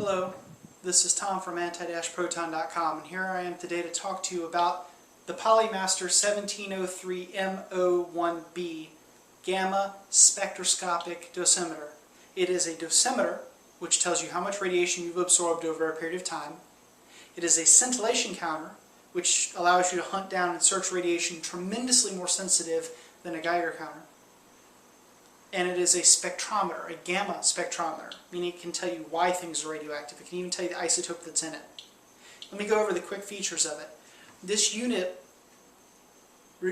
Hello, this is Tom from anti-proton.com, and here I am today to talk to you about the Polimaster 1703MO-1B Gamma Spectroscopic Dosimeter. It is a dosimeter which tells you how much radiation you've absorbed over a period of time. It is a scintillation counter which allows you to hunt down and search radiation tremendously more sensitive than a Geiger counter. And it is a spectrometer, a gamma spectrometer, meaning it can tell you why things are radioactive. It can even tell you the isotope that's in it. Let me go over the quick features of it. This unit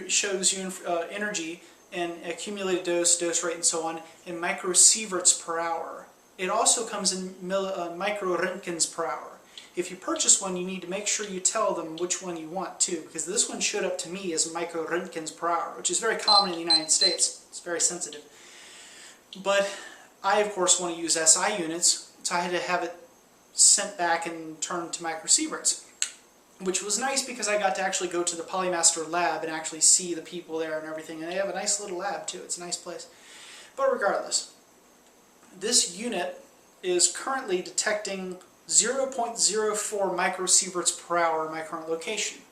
shows you energy and accumulated dose rate, and so on, in microsieverts per hour. It also comes in micro Roentgens per hour. If you purchase one, you need to make sure you tell them which one you want too, because this one showed up to me as micro Roentgens per hour, which is very common in the United States. It's very sensitive. But I, of course, want to use SI units, so I had to have it sent back and turned to microsieverts, which was nice because I got to actually go to the Polimaster lab and actually see the people there and everything. And they have a nice little lab too. It's a nice place. But regardless, this unit is currently detecting 0.04 microsieverts per hour in my current location.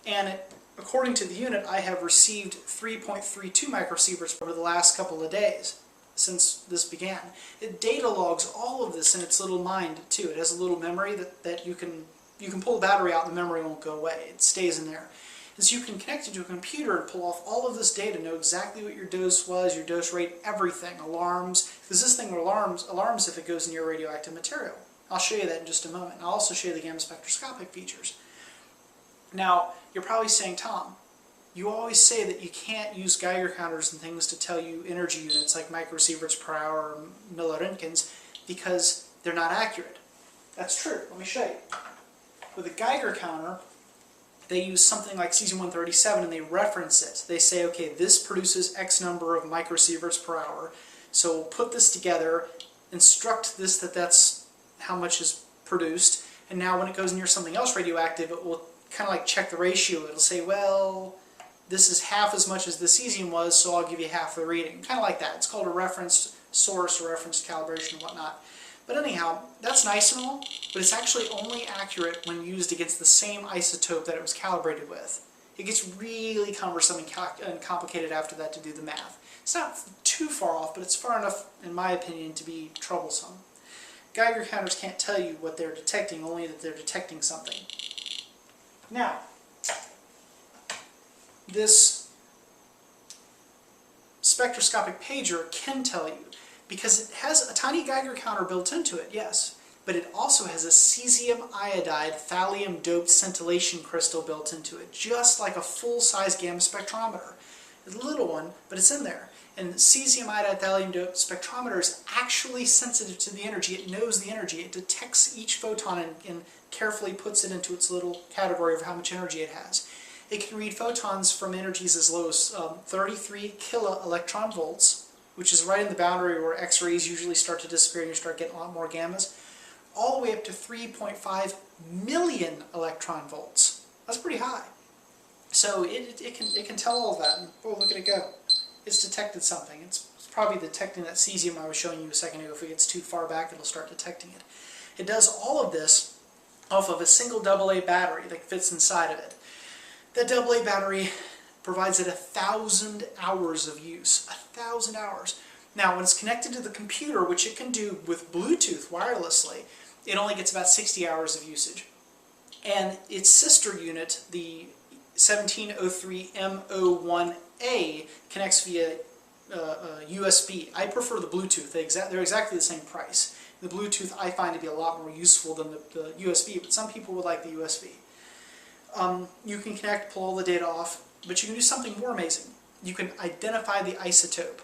And according to the unit, I have received 3.32 microsieverts over the last couple of days since this began. It data logs all of this in its little mind too. It has a little memory that you can pull the battery out and the memory won't go away. It stays in there. And so you can connect it to a computer and pull off all of this data, know exactly what your dose was, your dose rate, everything, alarms, because this thing alarms if it goes near radioactive material. I'll show you that in just a moment. I'll also show you the gamma spectroscopic features. Now, you're probably saying, Tom, you always say that you can't use Geiger counters and things to tell you energy units like microsieverts per hour or milliroentgens because they're not accurate. That's true. Let me show you. With a Geiger counter, they use something like cesium-137 and they reference it. They say, okay, this produces X number of microsieverts per hour, so we'll put this together, instruct this that that's how much is produced, and now when it goes near something else radioactive, it will kind of like check the ratio. It'll say, well, this is half as much as the cesium was, so I'll give you half the reading. Kind of like that. It's called a referenced source or referenced calibration and whatnot. But anyhow, that's nice and all, but it's actually only accurate when used against the same isotope that it was calibrated with. It gets really cumbersome and complicated after that to do the math. It's not too far off, but it's far enough, in my opinion, to be troublesome. Geiger counters can't tell you what they're detecting, only that they're detecting something. Now, this spectroscopic pager can tell you, because it has a tiny Geiger counter built into it, yes, but it also has a cesium iodide thallium doped scintillation crystal built into it, just like a full-size gamma spectrometer. It's a little one, but it's in there. And cesium iodide thallium doped spectrometer is actually sensitive to the energy. It knows the energy. It detects each photon and carefully puts it into its little category of how much energy it has. It can read photons from energies as low as 33 kiloelectron volts, which is right in the boundary where X-rays usually start to disappear and you start getting a lot more gammas, all the way up to 3.5 million electron volts. That's pretty high. So it can tell all of that, and oh, look at it go. It's detected something. It's probably detecting that cesium I was showing you a second ago. If it gets too far back, it'll start detecting it. It does all of this off of a single AA battery that fits inside of it. That AA battery provides it 1,000 hours of use. 1,000 hours. Now, when it's connected to the computer, which it can do with Bluetooth wirelessly, it only gets about 60 hours of usage. And its sister unit, the 1703MO-1A, connects via USB. I prefer the Bluetooth. They're exactly the same price. The Bluetooth I find to be a lot more useful than the USB, but some people would like the USB. You can connect, pull all the data off, but you can do something more amazing. You can identify the isotope.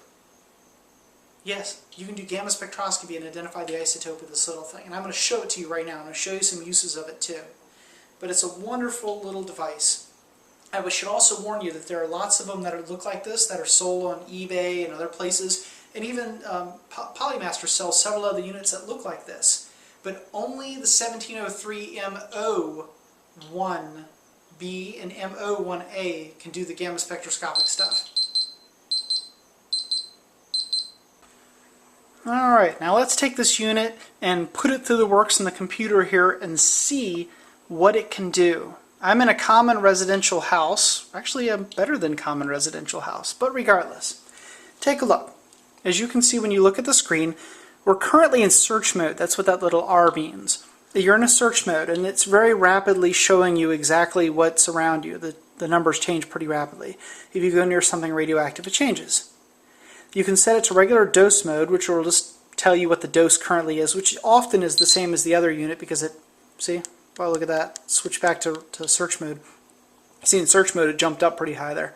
Yes, you can do gamma spectroscopy and identify the isotope with this little thing. And I'm going to show it to you right now. I'm going to show you some uses of it too. But it's a wonderful little device. I should also warn you that there are lots of them that look like this that are sold on eBay and other places. And even Polimaster sells several other units that look like this. But only the 1703MO-1B and MO-1A can do the gamma spectroscopic stuff. Alright, now let's take this unit and put it through the works in the computer here and see what it can do. I'm in a common residential house, actually a better than common residential house, but regardless. Take a look. As you can see when you look at the screen, we're currently in search mode. That's what that little R means. You're in a search mode and it's very rapidly showing you exactly what's around you. The numbers change pretty rapidly. If you go near something radioactive, it changes. You can set it to regular dose mode, which will just tell you what the dose currently is, which often is the same as the other unit because it, see, wow, look at that, switch back to search mode. See, in search mode it jumped up pretty high there.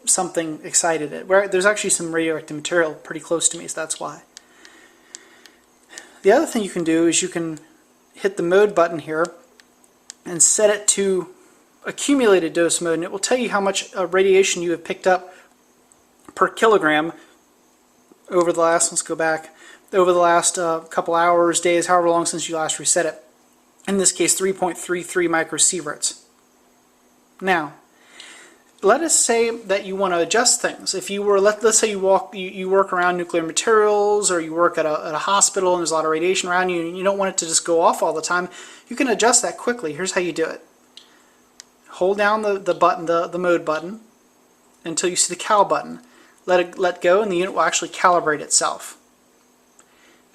Something excited it. There's actually some radioactive material pretty close to me, so that's why. The other thing you can do is you can hit the mode button here and set it to accumulated dose mode, and it will tell you how much radiation you have picked up per kilogram over the last, let's go back, over the last couple hours, days, however long since you last reset it. In this case, 3.33 microsieverts. Now, let us say that you want to adjust things. If you were, let's say you work around nuclear materials, or you work at a hospital and there's a lot of radiation around you and you don't want it to just go off all the time, you can adjust that quickly. Here's how you do it. Hold down the button, the mode button, until you see the cal button. Let go and the unit will actually calibrate itself.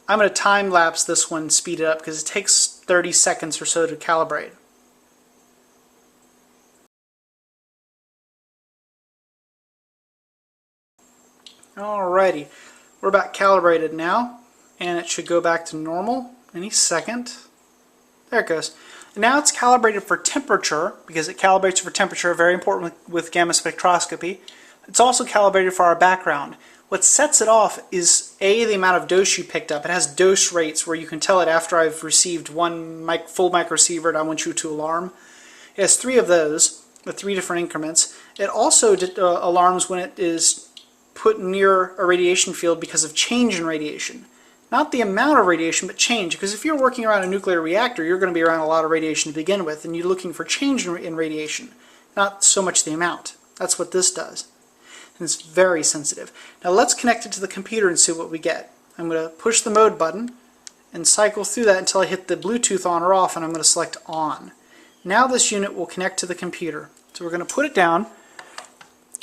I'm going to time lapse this one, speed it up, because it takes 30 seconds or so to calibrate. Alrighty, we're about calibrated now, and it should go back to normal any second. There it goes. Now it's calibrated for temperature, because it calibrates for temperature, very important with gamma spectroscopy. It's also calibrated for our background. What sets it off is A, the amount of dose you picked up. It has dose rates where you can tell it after I've received one full microsievert, I want you to alarm. It has 3 of those, with 3 different increments. It also alarms when it is put near a radiation field because of change in radiation. Not the amount of radiation, but change. Because if you're working around a nuclear reactor, you're going to be around a lot of radiation to begin with, and you're looking for change in radiation, not so much the amount. That's what this does. And it's very sensitive. Now let's connect it to the computer and see what we get. I'm going to push the mode button and cycle through that until I hit the Bluetooth on or off, and I'm going to select on. Now this unit will connect to the computer. So we're going to put it down.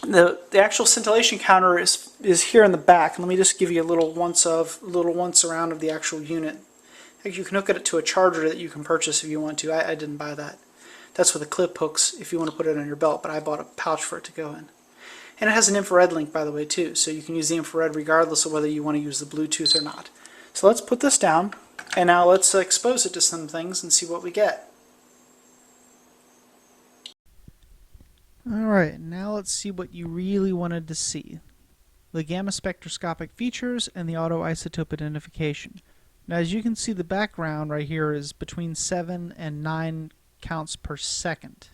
The actual scintillation counter is here in the back. Let me just give you a little once around of the actual unit. You can hook it to a charger that you can purchase if you want to. I didn't buy that. That's with the clip hooks if you want to put it on your belt, but I bought a pouch for it to go in. And it has an infrared link, by the way, too, so you can use the infrared regardless of whether you want to use the Bluetooth or not. So let's put this down, and now let's expose it to some things and see what we get. Alright, now let's see what you really wanted to see. The gamma spectroscopic features and the auto-isotope identification. Now as you can see, the background right here is between 7 and 9 counts per second.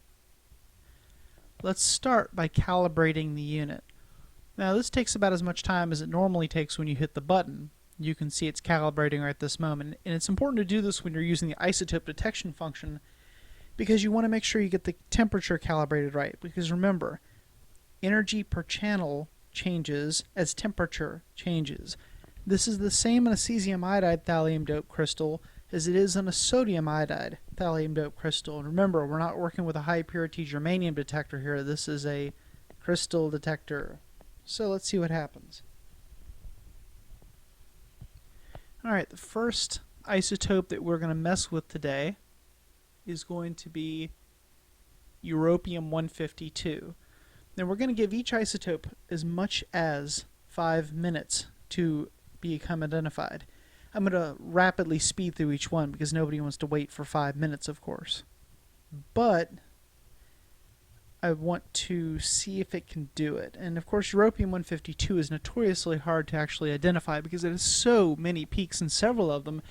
Let's start by calibrating the unit. Now this takes about as much time as it normally takes when you hit the button. You can see it's calibrating right this moment, and it's important to do this when you're using the isotope detection function, because you want to make sure you get the temperature calibrated right. Because remember, energy per channel changes as temperature changes. This is the same in a cesium iodide thallium dope crystal as it is in a sodium iodide thallium dope crystal. And remember, we're not working with a high purity germanium detector here. This is a crystal detector. So let's see what happens. Alright, the first isotope that we're going to mess with today is going to be europium-152. Now we're going to give each isotope as much as 5 minutes to become identified. I'm going to rapidly speed through each one because nobody wants to wait for 5 minutes, of course. But I want to see if it can do it. And of course, europium-152 is notoriously hard to actually identify because it has so many peaks, and several of them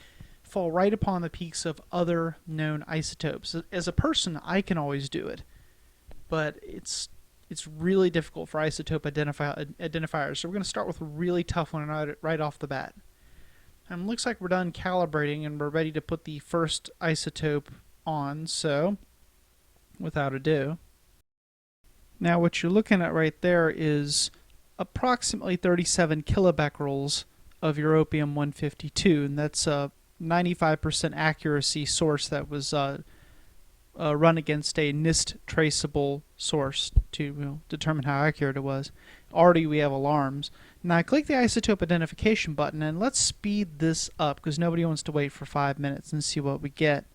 fall right upon the peaks of other known isotopes. As a person, I can always do it, but it's really difficult for isotope identifiers. So we're going to start with a really tough one right off the bat. And looks like we're done calibrating and we're ready to put the first isotope on, so without ado. Now what you're looking at right there is approximately 37 kilobecquerels of europium-152, and that's a 95% accuracy source that was run against a NIST traceable source to determine how accurate it was. Already we have alarms. Now I click the isotope identification button, and let's speed this up because nobody wants to wait for 5 minutes and see what we get.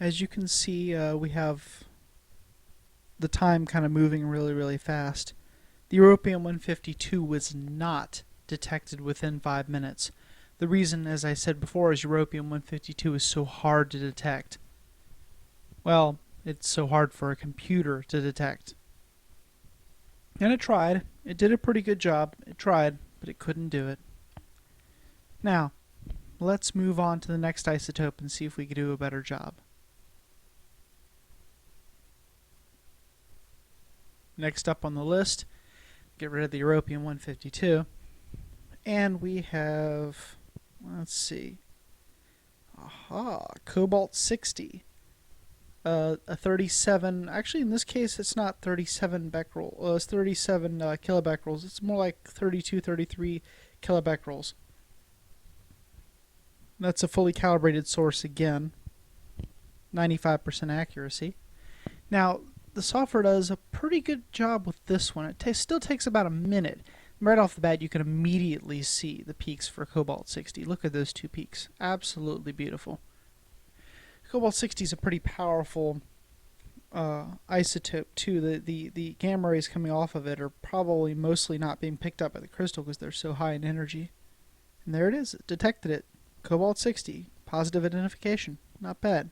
As you can see, we have the time kind of moving really fast. The europium-152 was not detected within 5 minutes. The reason, as I said before, is europium-152 is so hard to detect. Well, it's so hard for a computer to detect. And it tried. It did a pretty good job. It tried, but it couldn't do it. Now, let's move on to the next isotope and see if we can do a better job. Next up on the list, get rid of the europium-152. And we have, let's see, cobalt-60. A 37, actually in this case it's not 37 becquerel, it's 37 kilobecquerels. It's more like 32, 33 kilobecquerels. That's a fully calibrated source again, 95% accuracy. Now, the software does a pretty good job with this one. It still takes about a minute. Right off the bat, you can immediately see the peaks for cobalt-60. Look at those two peaks. Absolutely beautiful. Cobalt-60 is a pretty powerful isotope too. The gamma rays coming off of it are probably mostly not being picked up by the crystal because they're so high in energy. And there it is. It detected it. Cobalt-60. Positive identification. Not bad.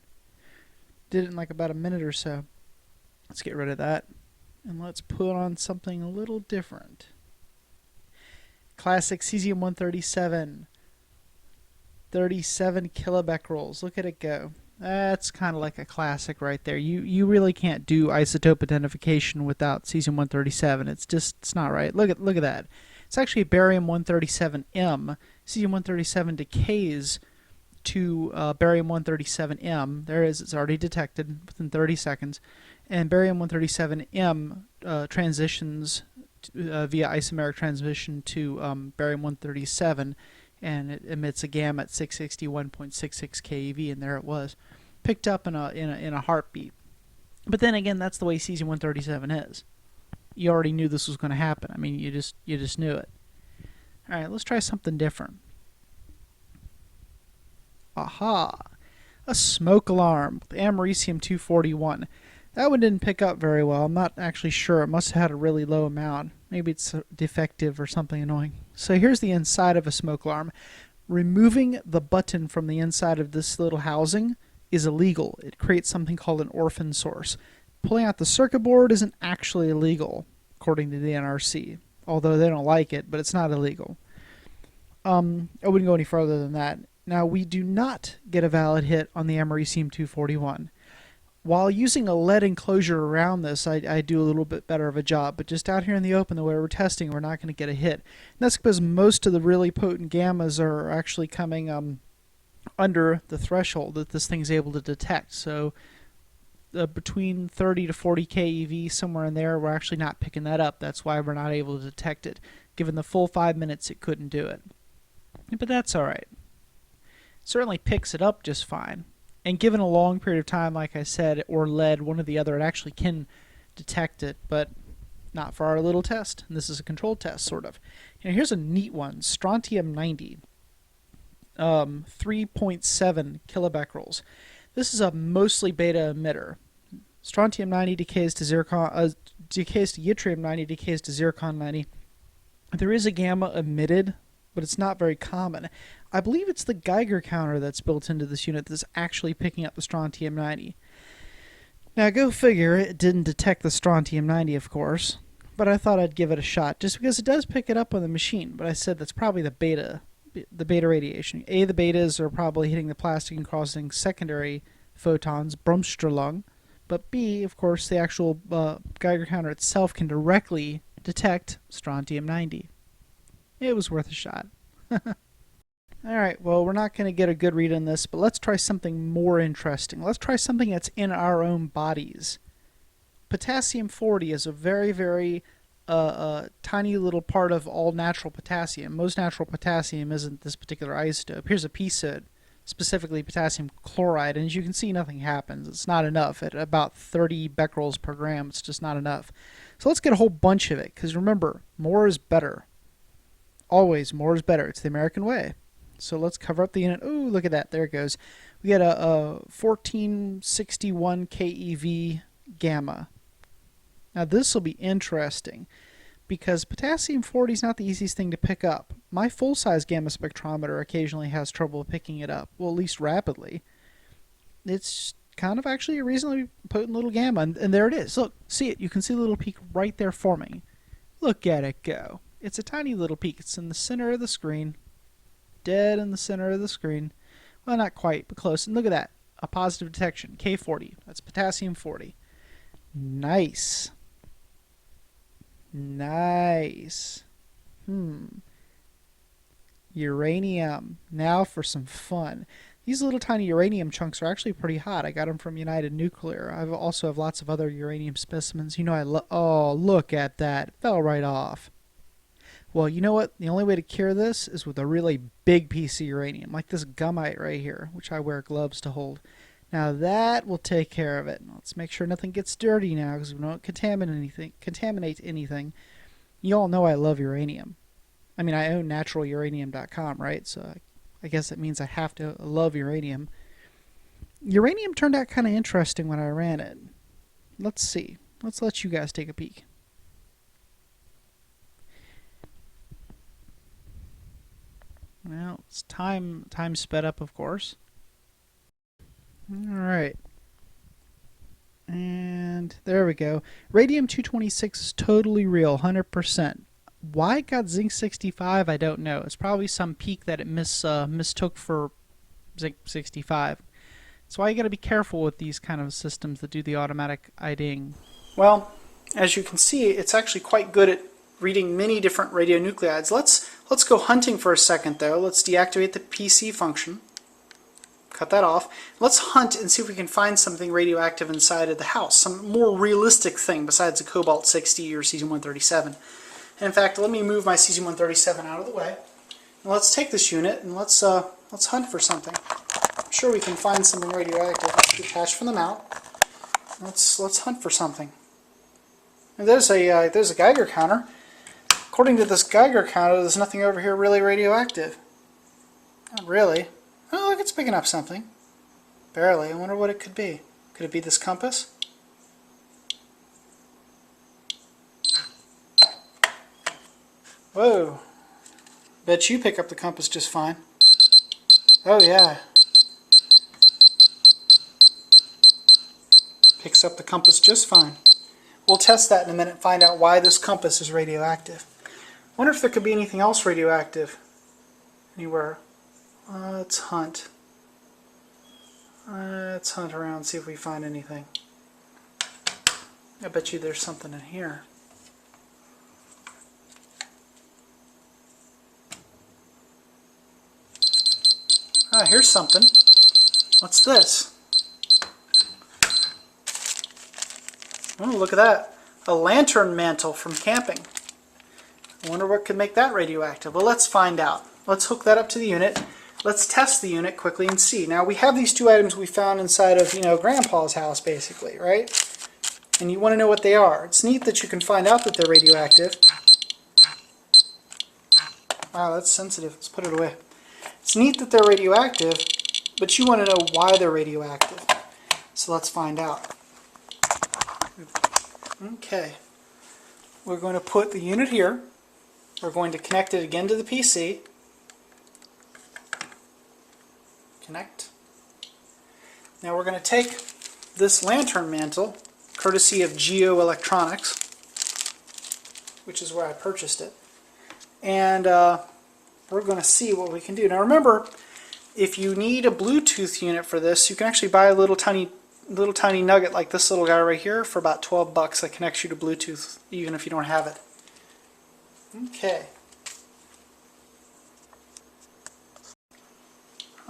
Did it in like about a minute or so. Let's get rid of that. And let's put on something a little different. Classic cesium-137. 37 kilobecquerels. Look at it go. That's kind of like a classic right there. You really can't do isotope identification without cesium-137. It's not right. Look at that. It's actually barium-137M. Cesium-137 decays to barium-137M. There it is. It's already detected within 30 seconds. And barium-137M transitions via isomeric transmission to barium-137. And it emits a gamma at 661.66 keV, and there it was, picked up in a heartbeat. But then again, that's the way cesium-137 is. You already knew this was going to happen. I mean, you just knew it. All right, let's try something different. Aha! A smoke alarm with americium-241. That one didn't pick up very well. I'm not actually sure. It must have had a really low amount. Maybe it's defective or something annoying. So here's the inside of a smoke alarm. Removing the button from the inside of this little housing is illegal. It creates something called an orphan source. Pulling out the circuit board isn't actually illegal, according to the NRC. Although they don't like it, but it's not illegal. I wouldn't go any further than that. Now, we do not get a valid hit on the americium-241. While using a lead enclosure around this, I do a little bit better of a job, but just out here in the open, the way we're testing, we're not going to get a hit. And that's because most of the really potent gammas are actually coming under the threshold that this thing's able to detect. So between 30 to 40 keV, somewhere in there, we're actually not picking that up. That's why we're not able to detect it. Given the full 5 minutes, it couldn't do it. But that's all right. It certainly picks it up just fine. And given a long period of time, like I said, or lead, one or the other, it actually can detect it, but not for our little test. And this is a controlled test, sort of. And here's a neat one, strontium-90, 3.7 kilobecquerels. This is a mostly beta emitter. Strontium-90 decays to zircon, decays to yttrium-90, decays to zircon-90. There is a gamma emitted, but it's not very common. I believe it's the Geiger counter that's built into this unit that's actually picking up the strontium-90. Now, go figure, it didn't detect the strontium-90, of course, but I thought I'd give it a shot, just because it does pick it up on the machine, but I said that's probably the beta radiation. The betas are probably hitting the plastic and causing secondary photons, Bremsstrahlung, but B, of course, the actual Geiger counter itself can directly detect strontium-90. It was worth a shot. Alright, well, we're not going to get a good read on this, but let's try something more interesting. Let's try something that's in our own bodies. Potassium-40 is a very, very a tiny little part of all natural potassium. Most natural potassium isn't this particular isotope. Here's a piece of it, specifically potassium chloride, and as you can see, nothing happens. It's not enough. At about 30 becquerels per gram, it's just not enough. So let's get a whole bunch of it, because remember, more is better. Always, more is better. It's the American way. So let's cover up the unit. Oh, look at that. There it goes. We got a 1461 keV gamma. Now this will be interesting because potassium 40 is not the easiest thing to pick up. My full-size gamma spectrometer occasionally has trouble picking it up, well, at least rapidly. It's kind of actually a reasonably potent little gamma, and there it is. Look, see it. You can see the little peak right there forming. Look at it go. It's a tiny little peak. It's in the center of the screen. Dead in the center of the screen. Well, not quite, but close. And look at that. A positive detection. K40. That's potassium 40. Nice. Nice. Uranium. Now for some fun. These little tiny uranium chunks are actually pretty hot. I got them from United Nuclear. I also have lots of other uranium specimens. You know I love... Oh, look at that. It fell right off. Well, you know what? The only way to cure this is with a really big piece of uranium, like this gummite right here, which I wear gloves to hold. Now that will take care of it. Let's make sure nothing gets dirty now, because we don't contaminate anything. You all know I love uranium. I mean, I own naturaluranium.com, right? So I guess it means I have to love uranium. Uranium turned out kind of interesting when I ran it. Let's see. Let's let you guys take a peek. Well, it's time sped up, of course. Alright. And there we go. Radium-226 is totally real, 100%. Why it got zinc-65, I don't know. It's probably some peak that it mistook for zinc-65. That's why you got to be careful with these kind of systems that do the automatic IDing. Well, as you can see, it's actually quite good at reading many different radionuclides. Let's go hunting for a second, though. Let's deactivate the PC function. Cut that off. Let's hunt and see if we can find something radioactive inside of the house, some more realistic thing besides a cobalt-60 or cesium-137. And in fact, let me move my cesium-137 out of the way. And let's take this unit and let's hunt for something. I'm sure we can find something radioactive. Let's detach from the mount. Let's hunt for something. And there's a Geiger counter. According to this Geiger counter, there's nothing over here really radioactive. Not really. Oh, look, it's picking up something. Barely. I wonder what it could be. Could it be this compass? Whoa. Bet you pick up the compass just fine. Oh, yeah. Picks up the compass just fine. We'll test that in a minute and find out why this compass is radioactive. Wonder if there could be anything else radioactive anywhere. Let's hunt. Let's hunt around, see if we find anything. I bet you there's something in here. Ah, here's something. What's this? Oh, look at that. A lantern mantle from camping. I wonder what could make that radioactive. Well, let's find out. Let's hook that up to the unit. Let's test the unit quickly and see. Now, we have these two items we found inside of, Grandpa's house, basically, right? And you want to know what they are. It's neat that you can find out that they're radioactive. Wow, that's sensitive. Let's put it away. It's neat that they're radioactive, but you want to know why they're radioactive. So let's find out. Okay. We're going to put the unit here. We're going to connect it again to the PC. Connect. Now we're going to take this lantern mantle, courtesy of Geo Electronics, which is where I purchased it, and we're going to see what we can do. Now remember, if you need a Bluetooth unit for this, you can actually buy a little tiny nugget like this little guy right here for about 12 bucks that connects you to Bluetooth, even if you don't have it. Okay.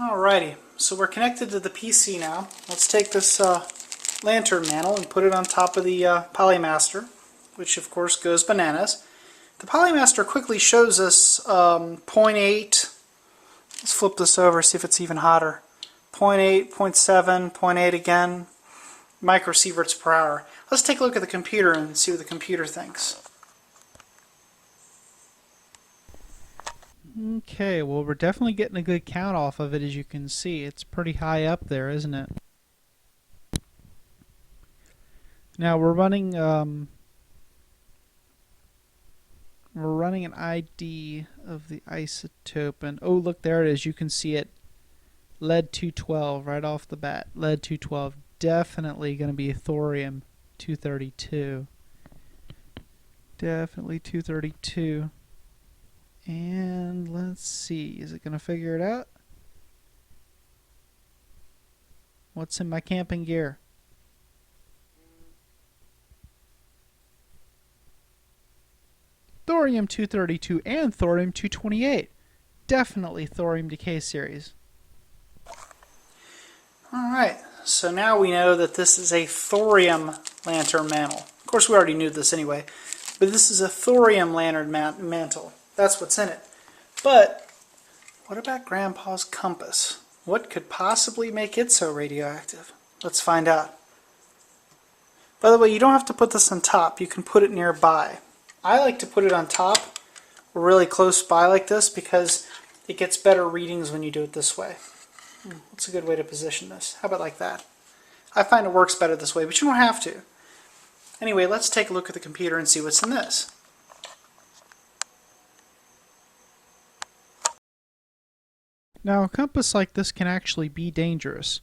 Alrighty, so we're connected to the PC now. Let's take this lantern mantle and put it on top of the Polimaster, which of course goes bananas. The Polimaster quickly shows us 0.8. Let's flip this over, see if it's even hotter. 0.8, 0.7, 0.8 again, microsieverts per hour. Let's take a look at the computer and see what the computer thinks. Okay, well we're definitely getting a good count off of it, as you can see. It's pretty high up there, isn't it? Now we're running an ID of the isotope, and oh look, there it is. You can see it. Lead 212 right off the bat. Lead 212, definitely going to be thorium 232. Definitely 232. And let's see, is it going to figure it out? What's in my camping gear? Thorium 232 and thorium 228. Definitely thorium decay series. Alright, so now we know that this is a thorium lantern mantle. Of course we already knew this anyway, but this is a thorium lantern mantle. That's what's in it. But what about Grandpa's compass? What could possibly make it so radioactive? Let's find out. By the way, you don't have to put this on top. You can put it nearby. I like to put it on top or really close by like this because it gets better readings when you do it this way. That's a good way to position this. How about like that? I find it works better this way, but you don't have to. Anyway, let's take a look at the computer and see what's in this. Now, a compass like this can actually be dangerous.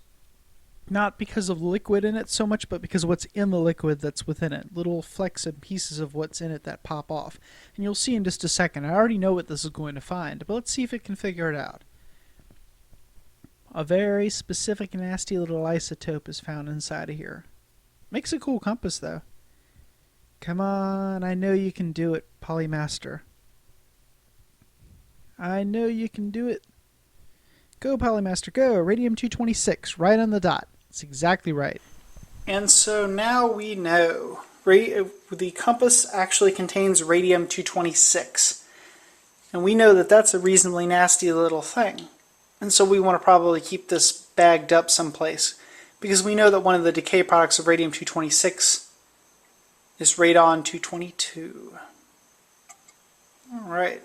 Not because of the liquid in it so much, but because of what's in the liquid that's within it. Little flecks and pieces of what's in it that pop off. And you'll see in just a second. I already know what this is going to find, but let's see if it can figure it out. A very specific nasty little isotope is found inside of here. Makes a cool compass though. Come on, I know you can do it, Polimaster. I know you can do it. Go, Polimaster, go! Radium-226, right on the dot. It's exactly right. And so now we know the compass actually contains radium-226. And we know that that's a reasonably nasty little thing. And so we want to probably keep this bagged up someplace, because we know that one of the decay products of radium-226 is radon-222. Alright.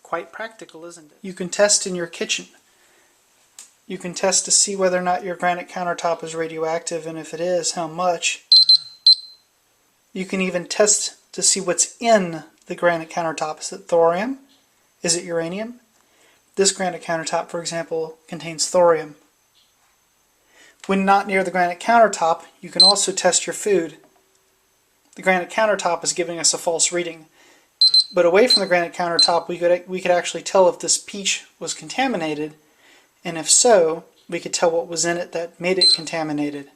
Quite practical, isn't it? You can test in your kitchen. You can test to see whether or not your granite countertop is radioactive, and if it is, how much. You can even test to see what's in the granite countertop. Is it thorium? Is it uranium? This granite countertop, for example, contains thorium. When not near the granite countertop, you can also test your food. The granite countertop is giving us a false reading. But away from the granite countertop, we could actually tell if this peach was contaminated, and if so, we could tell what was in it that made it contaminated.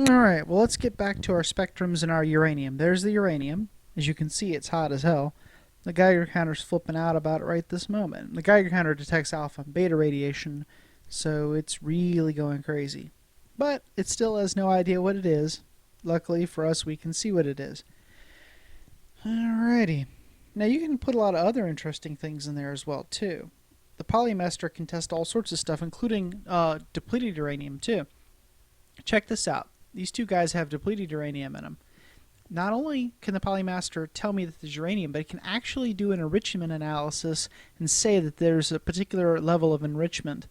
Alright, well let's get back to our spectrums and our uranium. There's the uranium. As you can see, it's hot as hell. The Geiger counter's flipping out about it right this moment. The Geiger counter detects alpha and beta radiation, so it's really going crazy. But it still has no idea what it is. Luckily for us, we can see what it is. Alrighty. Now you can put a lot of other interesting things in there as well, too. The Polimaster can test all sorts of stuff, including depleted uranium, too. Check this out. These two guys have depleted uranium in them. Not only can the Polimaster tell me that there's uranium, but it can actually do an enrichment analysis and say that there's a particular level of enrichment.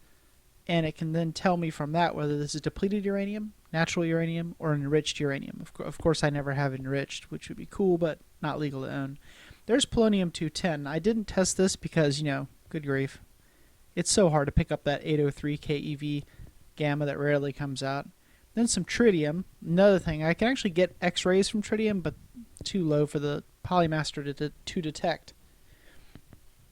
And it can then tell me from that whether this is depleted uranium, natural uranium, or enriched uranium. Of course, I never have enriched, which would be cool, but not legal to own. There's polonium-210. I didn't test this because, good grief. It's so hard to pick up that 803 keV gamma that rarely comes out. Then some tritium. Another thing, I can actually get X-rays from tritium, but too low for the Polimaster to detect.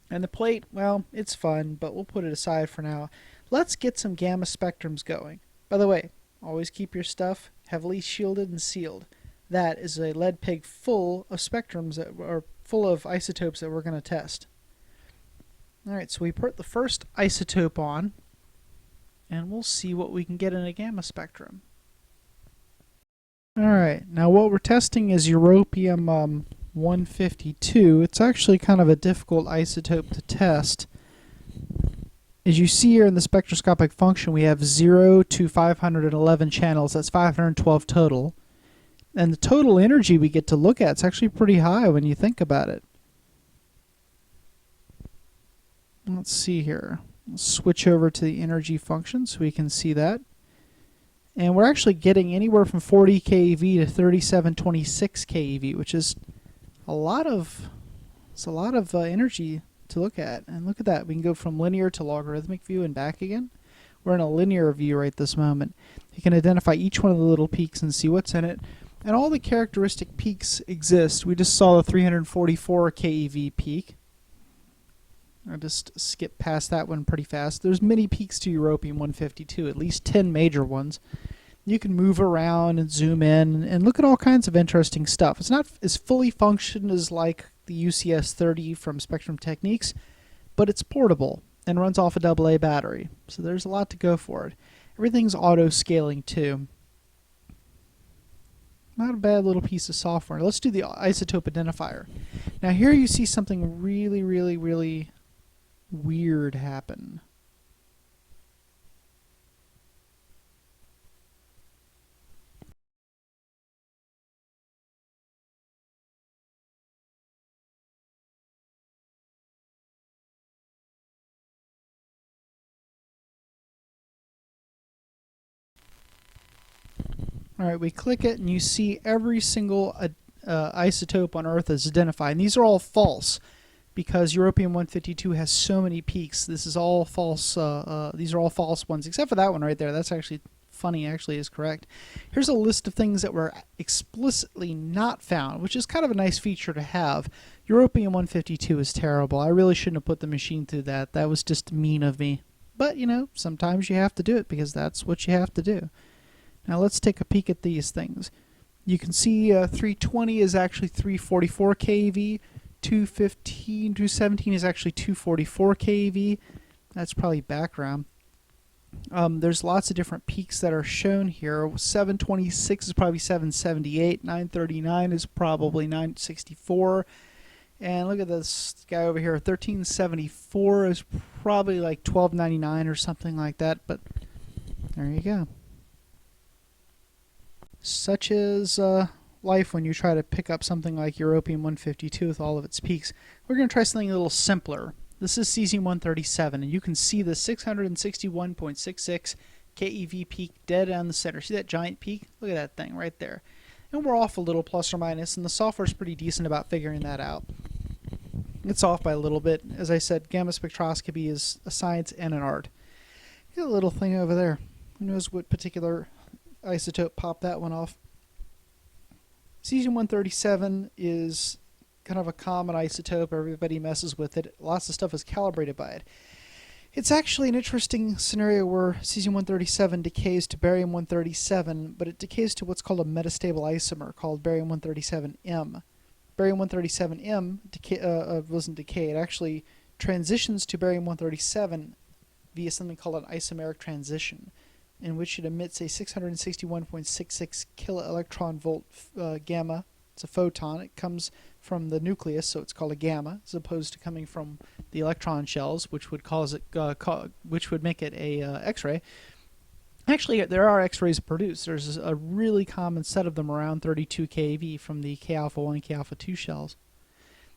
And the plate, well, it's fun, but we'll put it aside for now. Let's get some gamma spectrums going. By the way, always keep your stuff heavily shielded and sealed. That is a lead pig full of spectrums that are full of isotopes that we're going to test. Alright, so we put the first isotope on, and we'll see what we can get in a gamma spectrum. Alright, now what we're testing is europium 152. It's actually kind of a difficult isotope to test. As you see here in the spectroscopic function, we have 0 to 511 channels. That's 512 total. And the total energy we get to look at is actually pretty high when you think about it. Let's see here. Let's switch over to the energy function so we can see that. And we're actually getting anywhere from 40 keV to 3726 keV, which is a lot of energy to look at. And look at that. We can go from linear to logarithmic view and back again. We're in a linear view right this moment. You can identify each one of the little peaks and see what's in it. And all the characteristic peaks exist. We just saw the 344 keV peak. I'll just skip past that one pretty fast. There's many peaks to europium 152, at least 10 major ones. You can move around and zoom in and look at all kinds of interesting stuff. It's not as fully functioned as like the UCS 30 from Spectrum Techniques, but it's portable and runs off a AA battery. So there's a lot to go for it. Everything's auto-scaling too. Not a bad little piece of software. Let's do the isotope identifier. Now here you see something really, really, really weird happen. Alright, we click it and you see every single isotope on Earth is identified. And these are all false because europium 152 has so many peaks. This is all false. These are all false ones, except for that one right there. That's actually funny, actually is correct. Here's a list of things that were explicitly not found, which is kind of a nice feature to have. Europium 152 is terrible. I really shouldn't have put the machine through that. That was just mean of me. But, sometimes you have to do it because that's what you have to do. Now let's take a peek at these things. You can see 320 is actually 344 keV, 215, 217 is actually 244 keV. That's probably background. There's lots of different peaks that are shown here. 726 is probably 778, 939 is probably 964. And look at this guy over here, 1374 is probably like 1299 or something like that, but there you go. Such is life when you try to pick up something like europium 152 with all of its peaks. We're going to try something a little simpler. This is cesium-137, and you can see the 661.66 keV peak dead on the center. See that giant peak? Look at that thing right there. And we're off a little plus or minus, and the software's pretty decent about figuring that out. It's off by a little bit. As I said, gamma spectroscopy is a science and an art. Got a little thing over there. Who knows what particular isotope popped that one off. Cesium-137 is kind of a common isotope. Everybody messes with it. Lots of stuff is calibrated by it. It's actually an interesting scenario where cesium-137 decays to barium-137, but it decays to what's called a metastable isomer called barium-137M. barium-137M wasn't decay. It actually transitions to barium-137 via something called an isomeric transition, in which it emits a 661.66 kiloelectron volt gamma. It's a photon. It comes from the nucleus, so it's called a gamma, as opposed to coming from the electron shells, which would which would make it a X-ray. Actually, there are X-rays produced. There's a really common set of them around 32 keV from the K alpha 1 and K alpha 2 shells.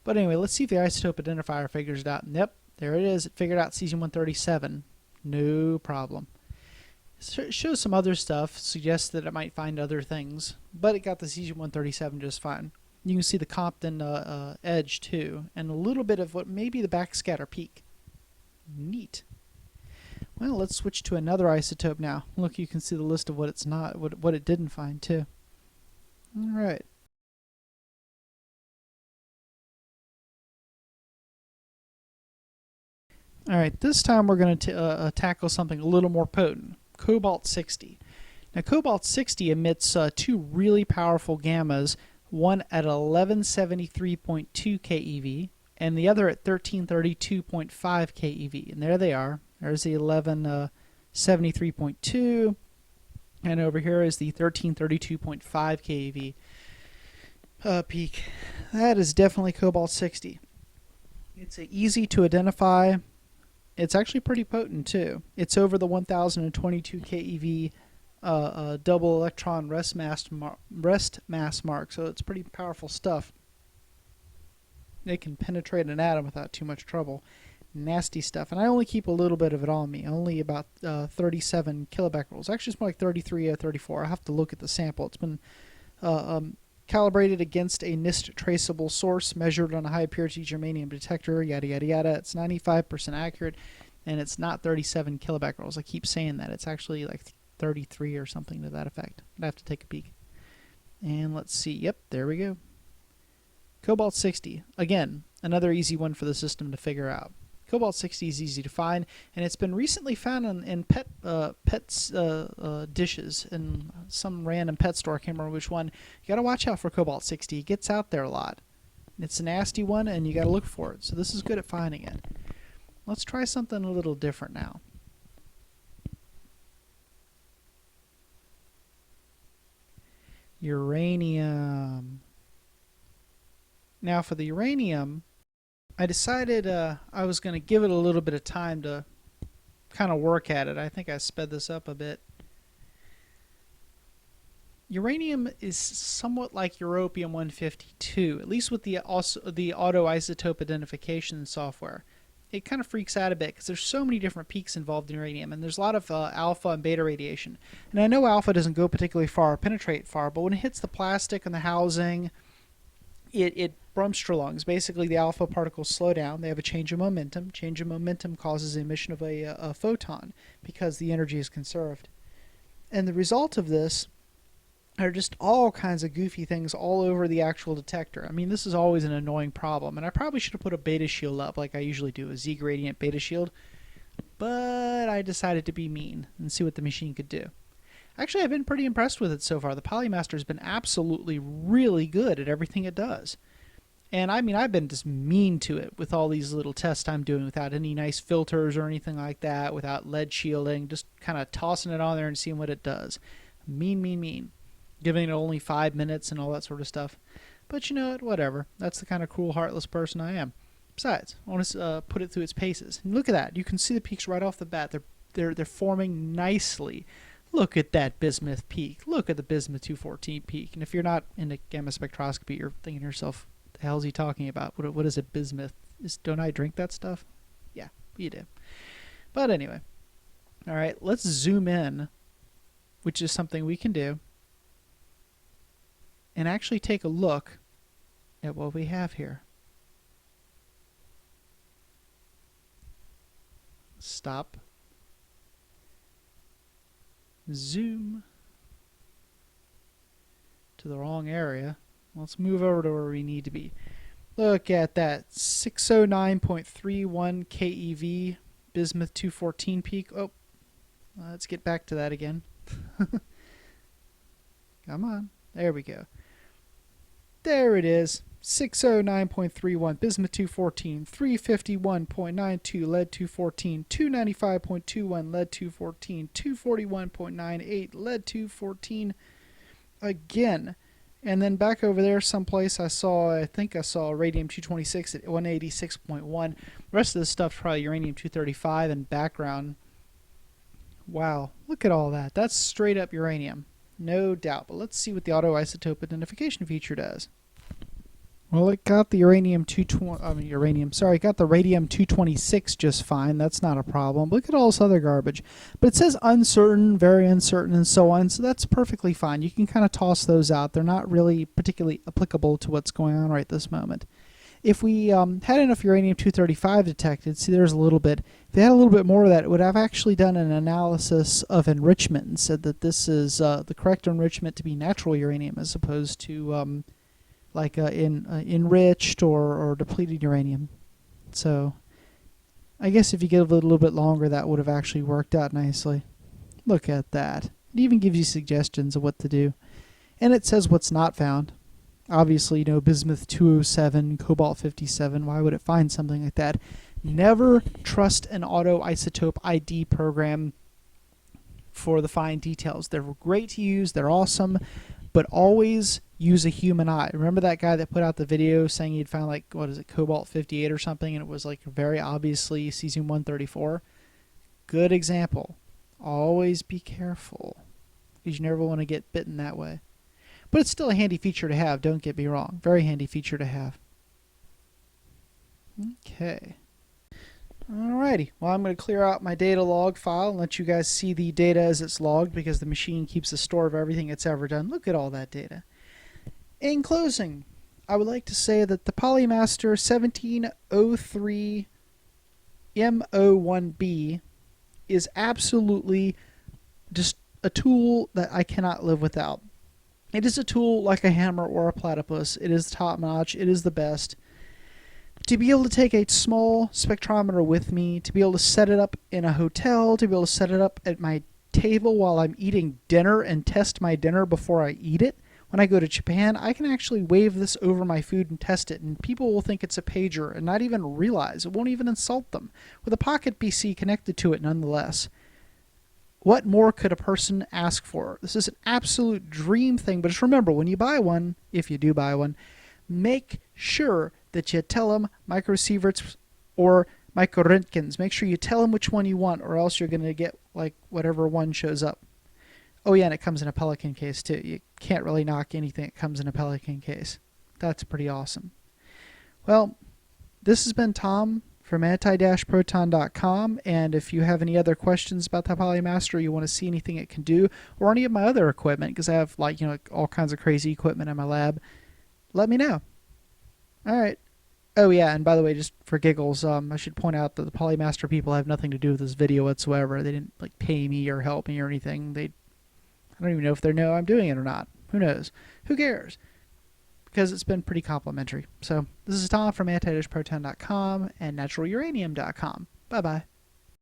But anyway, let's see if the isotope identifier figures it out. Yep, there it is. It figured out cesium-137. No problem. It shows some other stuff, suggests that it might find other things, but it got the cesium-137 just fine. You can see the Compton edge too, and a little bit of what may be the backscatter peak. Neat. Well, let's switch to another isotope now. Look, you can see the list of what it's not, what it didn't find too. All right. All right, this time we're going to tackle something a little more potent, cobalt-60. Now, cobalt-60 emits two really powerful gammas, one at 1173.2 keV and the other at 1332.5 keV. And there they are. There's the 1173.2, and over here is the 1332.5 keV peak. That is definitely cobalt-60. It's easy to identify. It's actually pretty potent too. It's over the 1022 keV double electron rest mass mark, so it's pretty powerful stuff. It can penetrate an atom without too much trouble. Nasty stuff, and I only keep a little bit of it on me, only about 37 kilobecquerels. Actually, it's more like 33 or 34. I have to look at the sample. It's been calibrated against a NIST traceable source, measured on a high purity germanium detector, yada yada yada. It's 95% accurate, and it's not 37 kilobecquerels. I keep saying that. It's actually like 33 or something to that effect. I'd have to take a peek. And let's see. Yep, there we go. Cobalt-60. Again, another easy one for the system to figure out. Cobalt-60 is easy to find, and it's been recently found in pets dishes in some random pet store. I can't remember which one. You got to watch out for cobalt-60. It gets out there a lot. It's a nasty one, and you got to look for it. So this is good at finding it. Let's try something a little different now. Uranium. Now for the uranium, I decided I was going to give it a little bit of time to kind of work at it. I think I sped this up a bit. Uranium is somewhat like europium-152, at least with the auto isotope identification software. It kind of freaks out a bit because there's so many different peaks involved in uranium, and there's a lot of alpha and beta radiation. And I know alpha doesn't go particularly far or penetrate far, but when it hits the plastic and the housing, it brumstrelungs. Basically, the alpha particles slow down. They have a change of momentum. Change of momentum causes the emission of a photon because the energy is conserved. And the result of this are just all kinds of goofy things all over the actual detector. I mean, this is always an annoying problem, and I probably should have put a beta shield up like I usually do, a Z gradient beta shield, but I decided to be mean and see what the machine could do. Actually, I've been pretty impressed with it so far. The Polimaster has been absolutely really good at everything it does. And I mean, I've been just mean to it with all these little tests I'm doing without any nice filters or anything like that, without lead shielding, just kind of tossing it on there and seeing what it does. Mean, mean, mean. Giving it only 5 minutes and all that sort of stuff. But you know what? Whatever. That's the kind of cruel, heartless person I am. Besides, I want to put it through its paces. And look at that. You can see the peaks right off the bat. They're forming nicely. Look at that bismuth peak. Look at the bismuth 214 peak. And if you're not into gamma spectroscopy, you're thinking to yourself, what the hell is he talking about? What is it, bismuth? Don't I drink that stuff? Yeah, you do. But anyway. All right, let's zoom in, which is something we can do, and actually take a look at what we have here. Stop. Zoom to the wrong area. Let's move over to where we need to be. Look at that 609.31 keV bismuth 214 peak. Oh, let's get back to that again. Come on. There we go. There it is. 609.31, bismuth 214, 351.92, lead 214, 295.21, lead 214, 241.98, lead 214 again. And then back over there someplace I think I saw radium 226 at 186.1. The rest of this stuff's probably uranium 235 and background. Wow, look at all that. That's straight up uranium. No doubt. But let's see what the autoisotope identification feature does. Well, it got the radium 226 just fine. That's not a problem. Look at all this other garbage. But it says uncertain, very uncertain, and so on. So that's perfectly fine. You can kind of toss those out. They're not really particularly applicable to what's going on right this moment. If we had enough uranium 235 detected, see there's a little bit. If they had a little bit more of that, it would have actually done an analysis of enrichment and said that this is the correct enrichment to be natural uranium as opposed to enriched or depleted uranium. So I guess if you give it a little bit longer, that would have actually worked out nicely. Look at that. It even gives you suggestions of what to do. And it says what's not found. Obviously, bismuth 207, cobalt 57. Why would it find something like that? Never trust an autoisotope ID program for the fine details. They're great to use. They're awesome. But always use a human eye. Remember that guy that put out the video saying he'd found cobalt 58 or something, and it was very obviously cesium-134? Good example. Always be careful, because you never want to get bitten that way. But it's still a handy feature to have, don't get me wrong. Very handy feature to have. Okay. Alrighty, well I'm going to clear out my data log file and let you guys see the data as it's logged because the machine keeps a store of everything it's ever done. Look at all that data. In closing, I would like to say that the Polimaster 1703MO-1B is absolutely just a tool that I cannot live without. It is a tool like a hammer or a platypus. It is top notch. It is the best. To be able to take a small spectrometer with me, to be able to set it up in a hotel, to be able to set it up at my table while I'm eating dinner and test my dinner before I eat it. When I go to Japan, I can actually wave this over my food and test it, and people will think it's a pager and not even realize. It won't even insult them. With a pocket PC connected to it nonetheless. What more could a person ask for? This is an absolute dream thing, but just remember, when you buy one, if you do buy one, make sure that you tell them microsieverts or micro-Roentgens. Make sure you tell them which one you want, or else you're going to get whatever one shows up. Oh yeah, and it comes in a Pelican case too. You can't really knock anything that comes in a Pelican case. That's pretty awesome. Well, this has been Tom from anti-proton.com, and if you have any other questions about the Polimaster, you want to see anything it can do, or any of my other equipment, because I have all kinds of crazy equipment in my lab, let me know. Alright. Oh yeah, and by the way, just for giggles, I should point out that the Polimaster people have nothing to do with this video whatsoever. They didn't pay me or help me or anything. I don't even know if they know I'm doing it or not. Who knows? Who cares? Because it's been pretty complimentary. So this is Tom from anti-proton.com and naturaluranium.com. Bye-bye.